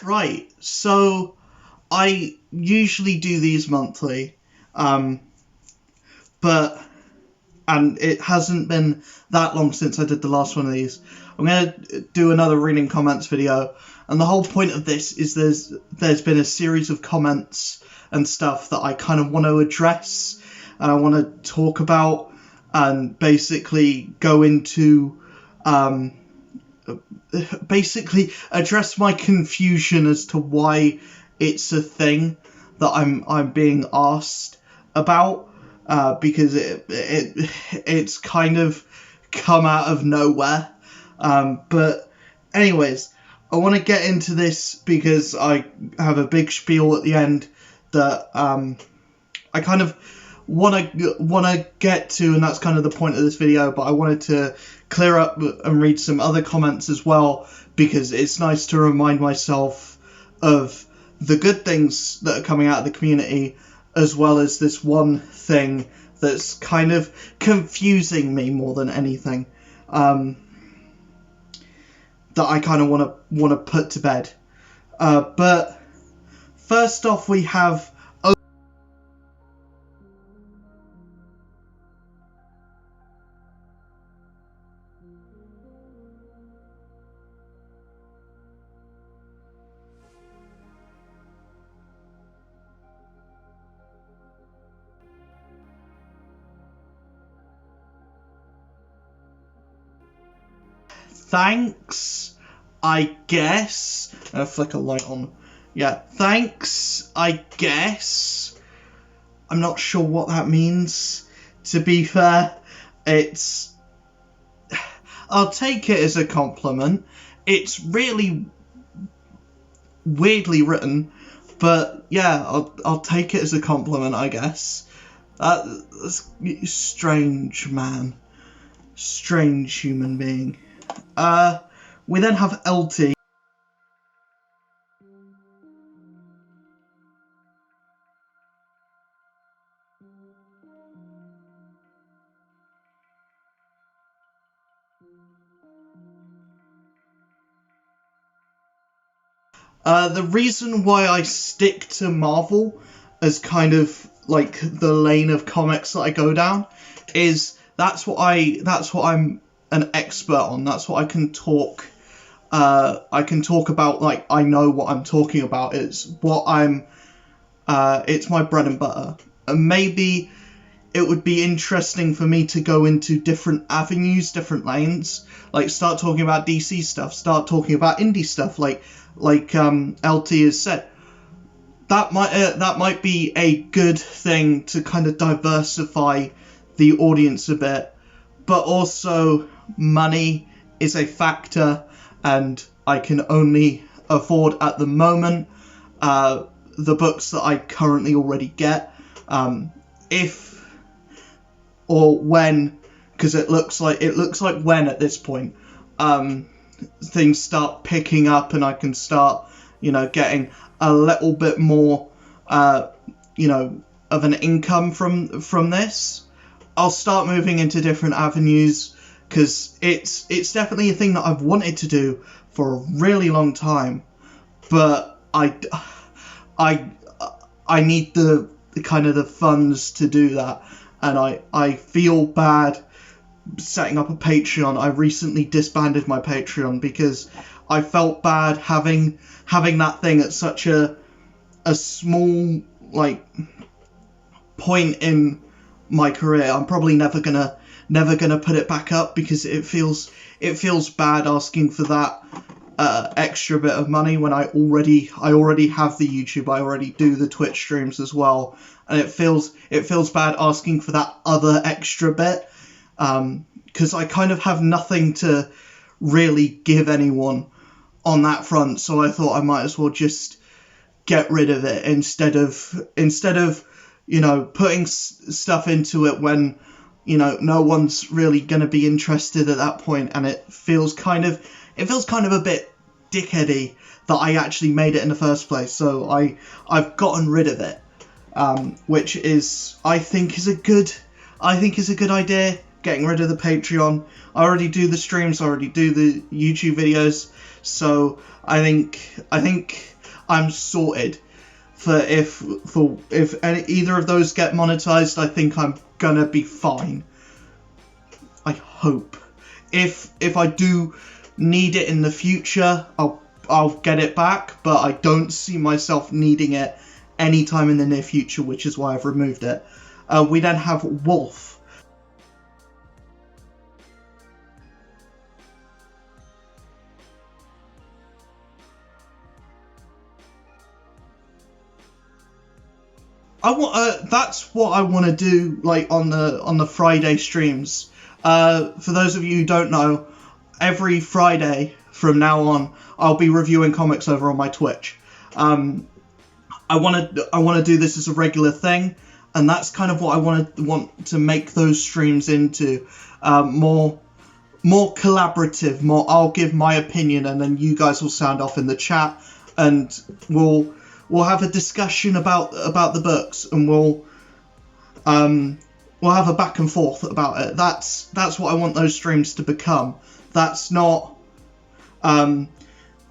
Right, so I usually do these monthly, but and it hasn't been that long since I did the last one of these. I'm going to do another reading comments video, and the whole point of this is there's been a series of comments and stuff that I kind of want to address, and I want to talk about, and basically go into, basically address my confusion as to why it's a thing that I'm being asked about, because it's kind of come out of nowhere. But anyways, I want to get into this because I have a big spiel at the end that I kind of want to get to, and that's kind of the point of this video. But I wanted to clear up and read some other comments as well, because it's nice to remind myself of the good things that are coming out of the community, as well as this one thing that's kind of confusing me more than anything, that I kind of want to put to bed. But first off, we have thanks, I guess. Flick a light on. Yeah, thanks, I guess. I'm not sure what that means, to be fair. I'll take it as a compliment. It's really weirdly written, but yeah, I'll take it as a compliment, I guess. That's strange, man. Strange human being. We then have LT. The reason why I stick to Marvel as kind of like the lane of comics that I go down is that's what I'm an expert on. That's what I can talk about. Like, I know what I'm talking about. It's my bread and butter. And maybe it would be interesting for me to go into different avenues, different lanes, like start talking about DC stuff, start talking about indie stuff, like LT has said. That might be a good thing to kind of diversify the audience a bit, but also money is a factor, and I can only afford at the moment the books that I currently already get. If or when, because it looks like when at this point things start picking up and I can start, getting a little bit more, of an income from this, I'll start moving into different avenues, because it's definitely a thing that I've wanted to do for a really long time, but I need the kind of the funds to do that, and I feel bad setting up a Patreon. I recently disbanded my Patreon because I felt bad having that thing at such a small point in my career. I'm probably never gonna put it back up, because it feels bad asking for that extra bit of money when I already have the YouTube, I already do the Twitch streams as well, and it feels bad asking for that other extra bit, because I kind of have nothing to really give anyone on that front. So I thought I might as well just get rid of it instead of putting stuff into it when no one's really going to be interested at that point, and it feels kind of a bit dickheady that I actually made it in the first place. So I've gotten rid of it, which is I think is a good idea. getting rid of the Patreon. I already do the streams, I already do the YouTube videos, so I think I'm sorted. If either of those get monetized, I think I'm gonna be fine. I hope. If I do need it in the future, I'll get it back, but I don't see myself needing it anytime in the near future, which is why I've removed it. We then have Wolf. That's what I want to do, like on the Friday streams. For those of you who don't know, every Friday from now on, I'll be reviewing comics over on my Twitch. I want to do this as a regular thing, and that's kind of what I want to make those streams into. More collaborative. More, I'll give my opinion, and then you guys will sound off in the chat, and we'll have a discussion about the books, and we'll have a back and forth about it. That's what I want those streams to become. That's not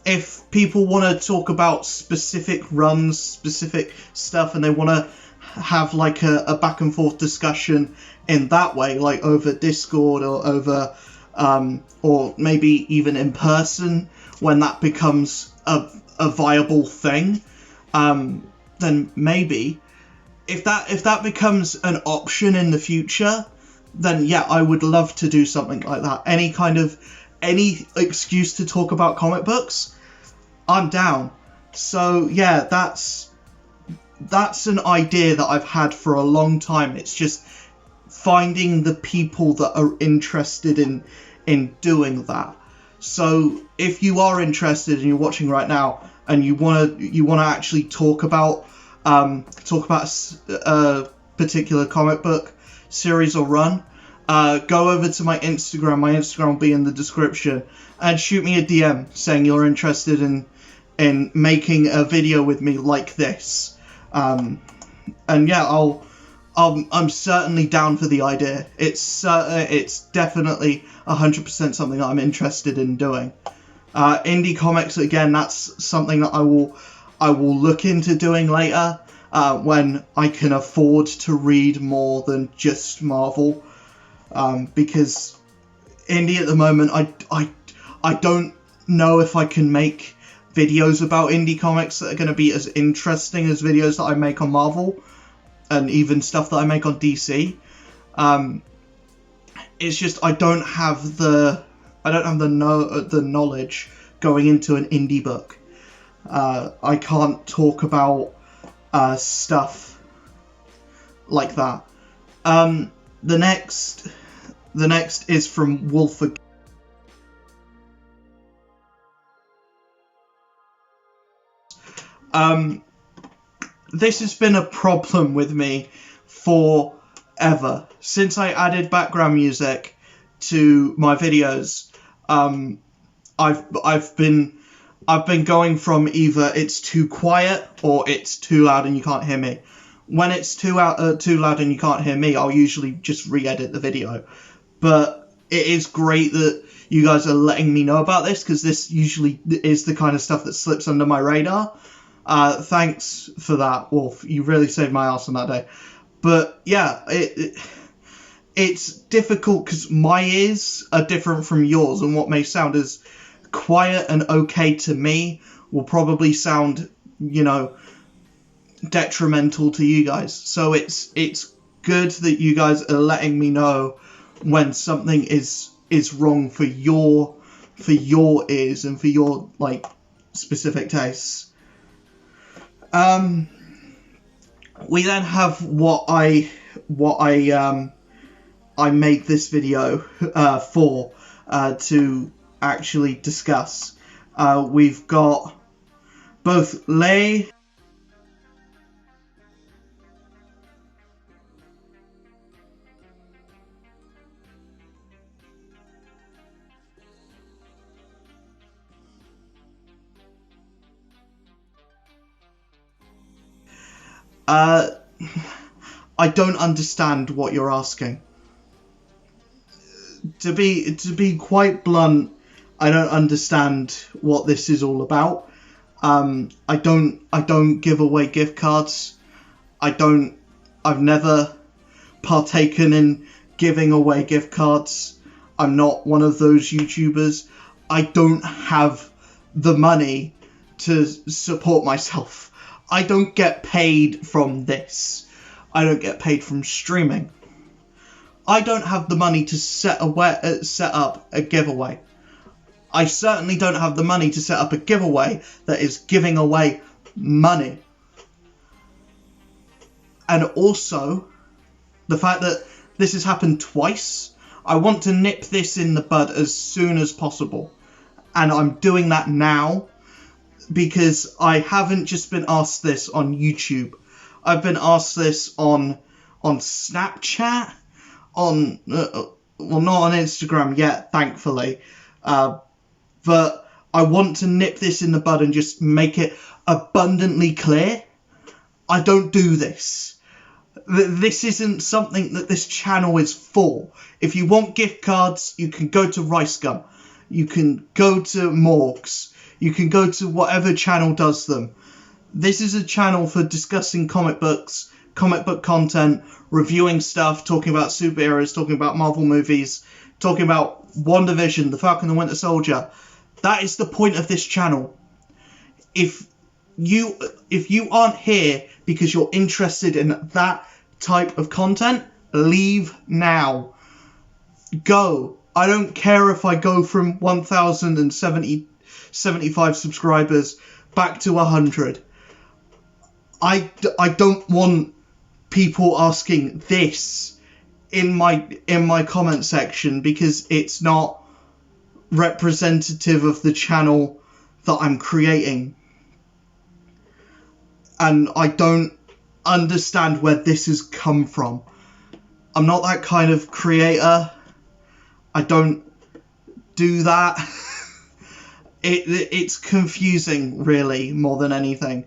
if people want to talk about specific runs, specific stuff, and they want to have like a back and forth discussion in that way, like over Discord or over or maybe even in person, when that becomes a viable thing. Then maybe if that becomes an option in the future, then yeah, I would love to do something like that. Any excuse to talk about comic books, I'm down. So yeah, that's an idea that I've had for a long time. It's just finding the people that are interested in doing that. So if you are interested and you're watching right now, and you wanna actually talk about a particular comic book series or run, go over to my Instagram. My Instagram will be in the description, and shoot me a DM saying you're interested in making a video with me like this. And yeah, I'm certainly down for the idea. It's definitely 100% something that I'm interested in doing. Indie comics, again, that's something that I will look into doing later, when I can afford to read more than just Marvel, because indie at the moment, I don't know if I can make videos about indie comics that are going to be as interesting as videos that I make on Marvel, and even stuff that I make on DC. It's just I don't have the knowledge going into an indie book. I can't talk about stuff like that. The next is from Wolf. This has been a problem with me forever. Since I added background music to my videos, I've been going from either it's too quiet or it's too loud and you can't hear me. When it's too loud and you can't hear me, I'll usually just re-edit the video. But it is great that you guys are letting me know about this, because this usually is the kind of stuff that slips under my radar. Thanks for that, Wolf. You really saved my ass on that day. But yeah, it's difficult because my ears are different from yours, and what may sound as quiet and okay to me will probably sound, detrimental to you guys. So it's good that you guys are letting me know when something is wrong for your ears and for your specific tastes. We then have what I made this video for, to actually discuss. We've got both Lay I don't understand what you're asking. to be quite blunt, I don't understand what this is all about. I don't give away gift cards. I've never partaken in giving away gift cards. I'm not one of those YouTubers. I don't have the money to support myself. I don't get paid from this. I don't get paid from streaming. I don't have the money to set up a giveaway. I certainly don't have the money to set up a giveaway that is giving away money. And also, the fact that this has happened twice, I want to nip this in the bud as soon as possible. And I'm doing that now because I haven't just been asked this on YouTube. I've been asked this on Snapchat, well, not on Instagram yet, thankfully. But I want to nip this in the bud and just make it abundantly clear. I don't do this. This isn't something that this channel is for. If you want gift cards, you can go to Rice Gum. You can go to Morgs. You can go to whatever channel does them. This is a channel for discussing comic books, comic book content, reviewing stuff, talking about superheroes, talking about Marvel movies, talking about WandaVision, The Falcon and the Winter Soldier. That is the point of this channel. If you aren't here because you're interested in that type of content, leave now. Go. I don't care if I go from 1,075 subscribers back to 100. I don't want people asking this in my comment section because it's not representative of the channel that I'm creating. And I don't understand where this has come from. I'm not that kind of creator. I don't do that. It's confusing, really, more than anything.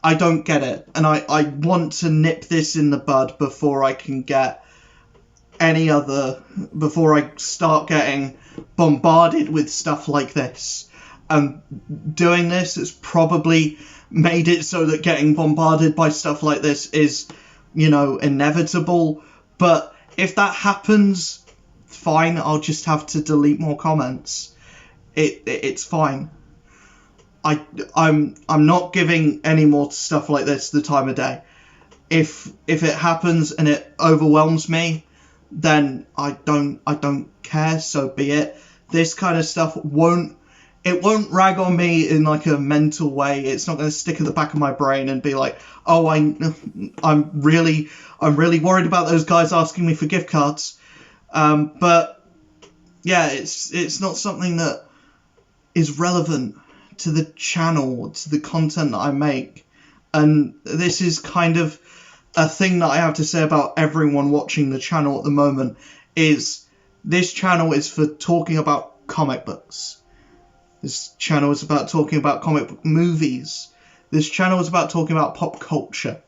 I don't get it. And I want to nip this in the bud before I can get before I start getting bombarded with stuff like this. And doing this has probably made it so that getting bombarded by stuff like this is, inevitable. But if that happens, fine, I'll just have to delete more comments. It's fine. I'm not giving any more stuff like this the time of day. If it happens and it overwhelms me, then I don't care, so be it. This kind of stuff won't rag on me in like a mental way. It's not going to stick at the back of my brain and be like, oh, I'm really worried about those guys asking me for gift cards. But yeah, it's not something that is relevant to the channel, to the content that I make. And this is kind of a thing that I have to say about everyone watching the channel at the moment, is this channel is for talking about comic books. This channel is about talking about comic book movies. This channel is about talking about pop culture.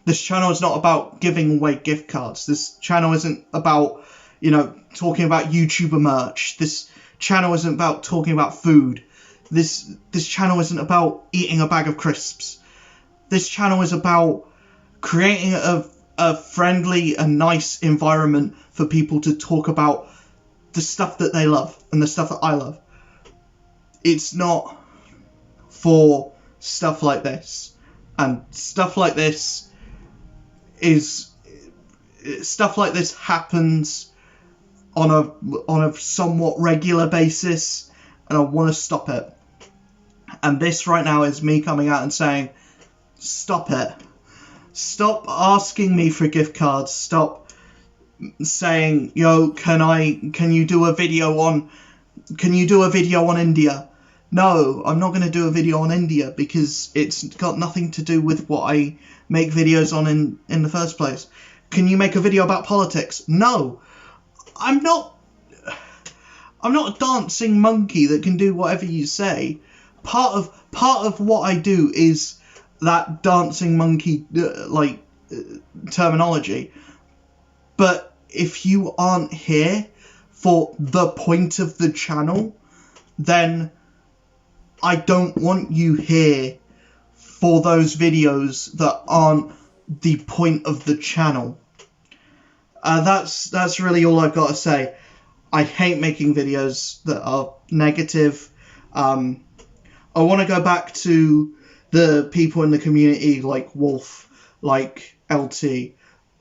This channel is not about giving away gift cards. This channel isn't about, talking about YouTuber merch. This channel isn't about talking about food. This channel isn't about eating a bag of crisps. This channel is about creating a friendly and nice environment for people to talk about the stuff that they love and the stuff that I love. It's not for stuff like this. And stuff like this happens on a somewhat regular basis, and I want to stop it. And this right now is me coming out and saying, stop it. Stop asking me for gift cards. Stop saying, yo, can you do a video on India? No, I'm not going to do a video on India because it's got nothing to do with what I make videos on in the first place. Can you make a video about politics? No. I'm not a dancing monkey that can do whatever you say. Part of what I do is that dancing monkey terminology. But if you aren't here for the point of the channel, then I don't want you here for those videos that aren't the point of the channel. That's really all I've got to say. I hate making videos that are negative. I want to go back to the people in the community like Wolf, like LT,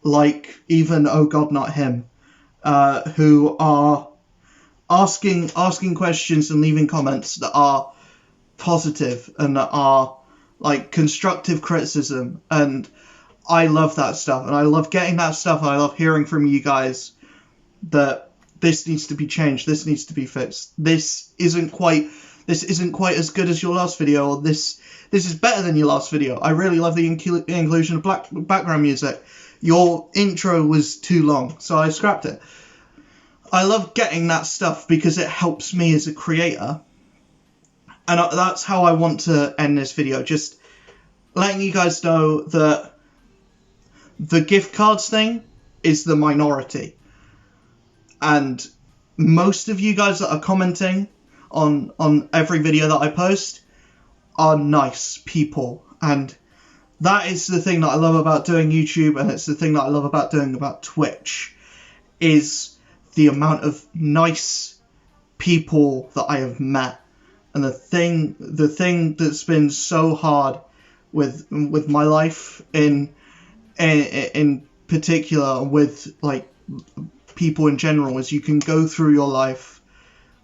like even Oh God Not Him, who are asking questions and leaving comments that are positive and that are like constructive criticism, and I love that stuff, and I love getting that stuff, and I love hearing from you guys that this needs to be changed, this needs to be fixed, this isn't quite as good as your last video, or this is better than your last video. I really love the inclusion of background music. Your intro was too long, so I scrapped it. I love getting that stuff because it helps me as a creator. And that's how I want to end this video. Just letting you guys know that the gift cards thing is the minority. And most of you guys that are commenting on every video that I post are nice people. And that is the thing that I love about doing YouTube, and it's the thing that I love about doing about Twitch, is the amount of nice people that I have met. And the thing that's been so hard with my life in particular, with like people in general, is you can go through your life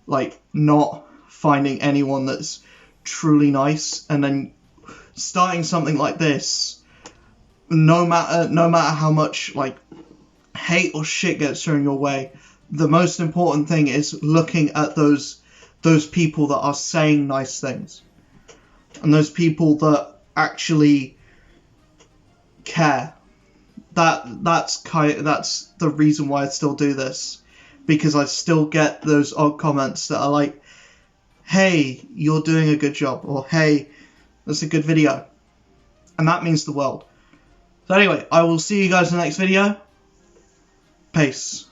like not finding anyone that's truly nice, and then starting something like this, no matter how much like hate or shit gets thrown your way, the most important thing is looking at those people that are saying nice things, and those people that actually care. That's the reason why I still do this, because I still get those odd comments that are like, hey, you're doing a good job, or hey, that's a good video, and that means the world. So anyway, I will see you guys in the next video. Peace.